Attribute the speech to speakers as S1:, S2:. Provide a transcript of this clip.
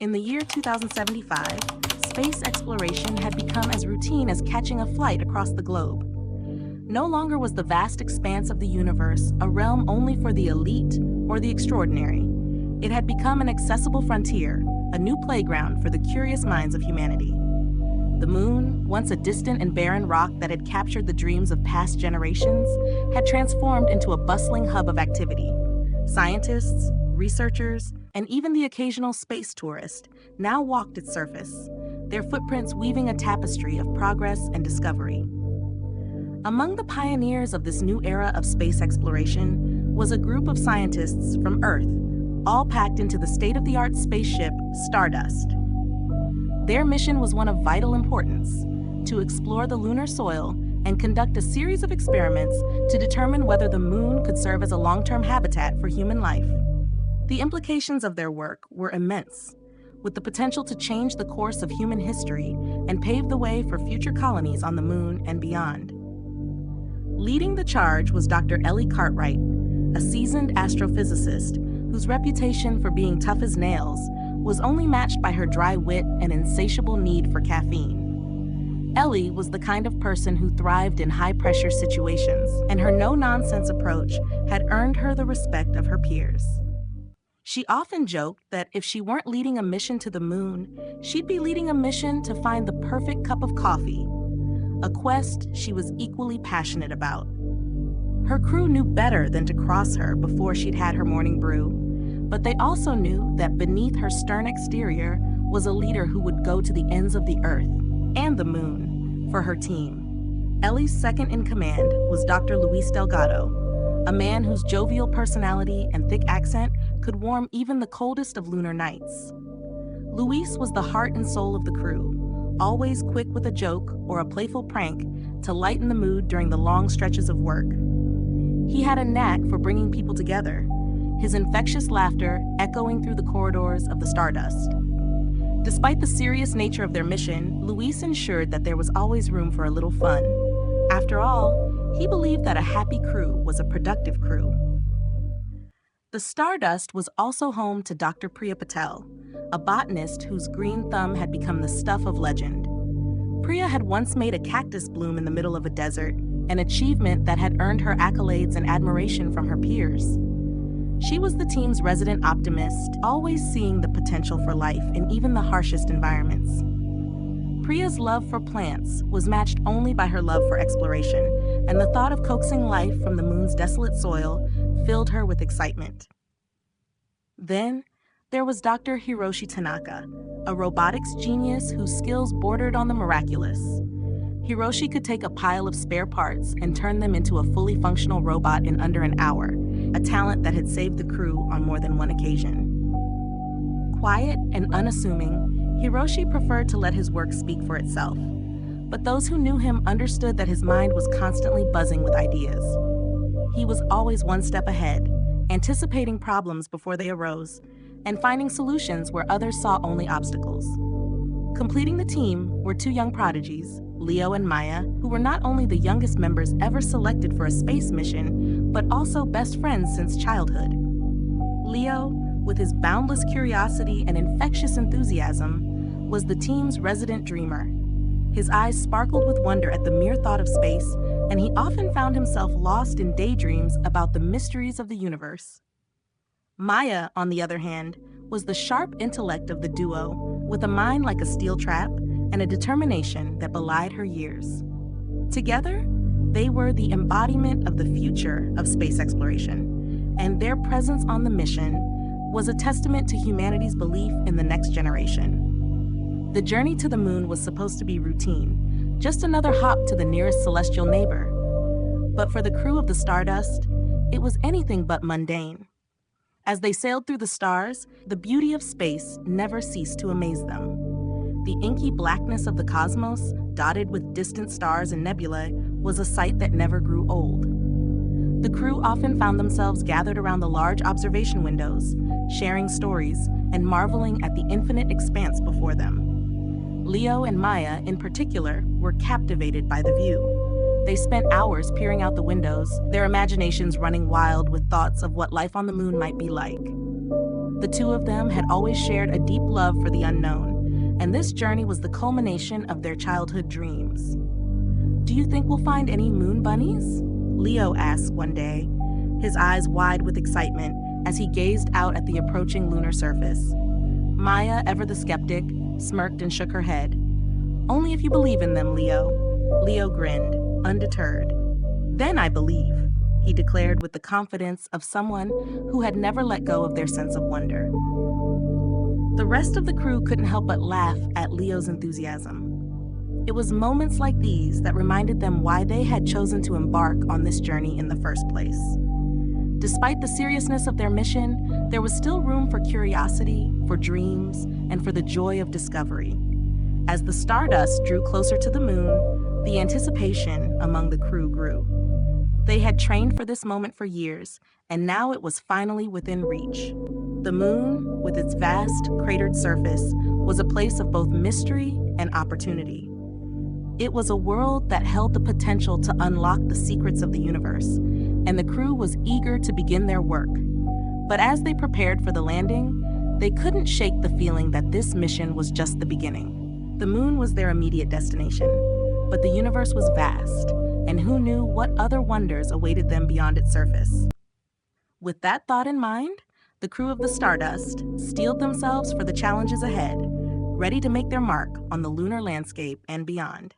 S1: In the year 2075, space exploration had become as routine as catching a flight across the globe. No longer was the vast expanse of the universe a realm only for the elite or the extraordinary. It had become an accessible frontier, a new playground for the curious minds of humanity. The moon, once a distant and barren rock that had captured the dreams of past generations, had transformed into a bustling hub of activity. Scientists, researchers, and even the occasional space tourist now walked its surface, their footprints weaving a tapestry of progress and discovery. Among the pioneers of this new era of space exploration was a group of scientists from Earth, all packed into the state-of-the-art spaceship Stardust. Their mission was one of vital importance: to explore the lunar soil and conduct a series of experiments to determine whether the moon could serve as a long-term habitat for human life. The implications of their work were immense, with the potential to change the course of human history and pave the way for future colonies on the moon and beyond. Leading the charge was Dr. Ellie Cartwright, a seasoned astrophysicist whose reputation for being tough as nails was only matched by her dry wit and insatiable need for caffeine. Ellie was the kind of person who thrived in high-pressure situations, and her no-nonsense approach had earned her the respect of her peers. She often joked that if she weren't leading a mission to the moon, she'd be leading a mission to find the perfect cup of coffee, a quest she was equally passionate about. Her crew knew better than to cross her before she'd had her morning brew, but they also knew that beneath her stern exterior was a leader who would go to the ends of the Earth and the moon for her team. Ellie's second in command was Dr. Luis Delgado, a man whose jovial personality and thick accent could warm even the coldest of lunar nights. Luis was the heart and soul of the crew, always quick with a joke or a playful prank to lighten the mood during the long stretches of work. He had a knack for bringing people together, his infectious laughter echoing through the corridors of the Stardust. Despite the serious nature of their mission, Luis ensured that there was always room for a little fun. After all, he believed that a happy crew was a productive crew. The Stardust was also home to Dr. Priya Patel, a botanist whose green thumb had become the stuff of legend. Priya had once made a cactus bloom in the middle of a desert, an achievement that had earned her accolades and admiration from her peers. She was the team's resident optimist, always seeing the potential for life in even the harshest environments. Priya's love for plants was matched only by her love for exploration, and the thought of coaxing life from the moon's desolate soil filled her with excitement. Then, there was Dr. Hiroshi Tanaka, a robotics genius whose skills bordered on the miraculous. Hiroshi could take a pile of spare parts and turn them into a fully functional robot in under an hour, a talent that had saved the crew on more than one occasion. Quiet and unassuming, Hiroshi preferred to let his work speak for itself, but those who knew him understood that his mind was constantly buzzing with ideas. He was always one step ahead, anticipating problems before they arose, and finding solutions where others saw only obstacles. Completing the team were two young prodigies, Leo and Maya, who were not only the youngest members ever selected for a space mission, but also best friends since childhood. Leo, with his boundless curiosity and infectious enthusiasm, was the team's resident dreamer. His eyes sparkled with wonder at the mere thought of space, and he often found himself lost in daydreams about the mysteries of the universe. Maya, on the other hand, was the sharp intellect of the duo, with a mind like a steel trap and a determination that belied her years. Together, they were the embodiment of the future of space exploration, and their presence on the mission was a testament to humanity's belief in the next generation. The journey to the moon was supposed to be routine, just another hop to the nearest celestial neighbor. But for the crew of the Stardust, it was anything but mundane. As they sailed through the stars, the beauty of space never ceased to amaze them. The inky blackness of the cosmos, dotted with distant stars and nebulae, was a sight that never grew old. The crew often found themselves gathered around the large observation windows, sharing stories and marveling at the infinite expanse before them. Leo and Maya, in particular, were captivated by the view. They spent hours peering out the windows, their imaginations running wild with thoughts of what life on the moon might be like. The two of them had always shared a deep love for the unknown, and this journey was the culmination of their childhood dreams. "Do you think we'll find any moon bunnies?" Leo asked one day, his eyes wide with excitement as he gazed out at the approaching lunar surface. Maya, ever the skeptic, smirked and shook her head. "Only if you believe in them, Leo." Leo grinned, undeterred. "Then I believe," he declared with the confidence of someone who had never let go of their sense of wonder. The rest of the crew couldn't help but laugh at Leo's enthusiasm. It was moments like these that reminded them why they had chosen to embark on this journey in the first place. Despite the seriousness of their mission, there was still room for curiosity, for dreams, and for the joy of discovery. As the stardust drew closer to the moon, the anticipation among the crew grew. They had trained for this moment for years, and now it was finally within reach. The moon, with its vast, cratered surface, was a place of both mystery and opportunity. It was a world that held the potential to unlock the secrets of the universe, and the crew was eager to begin their work. But as they prepared for the landing, they couldn't shake the feeling that this mission was just the beginning. The moon was their immediate destination, but the universe was vast, and who knew what other wonders awaited them beyond its surface. With that thought in mind, the crew of the Stardust steeled themselves for the challenges ahead, ready to make their mark on the lunar landscape and beyond.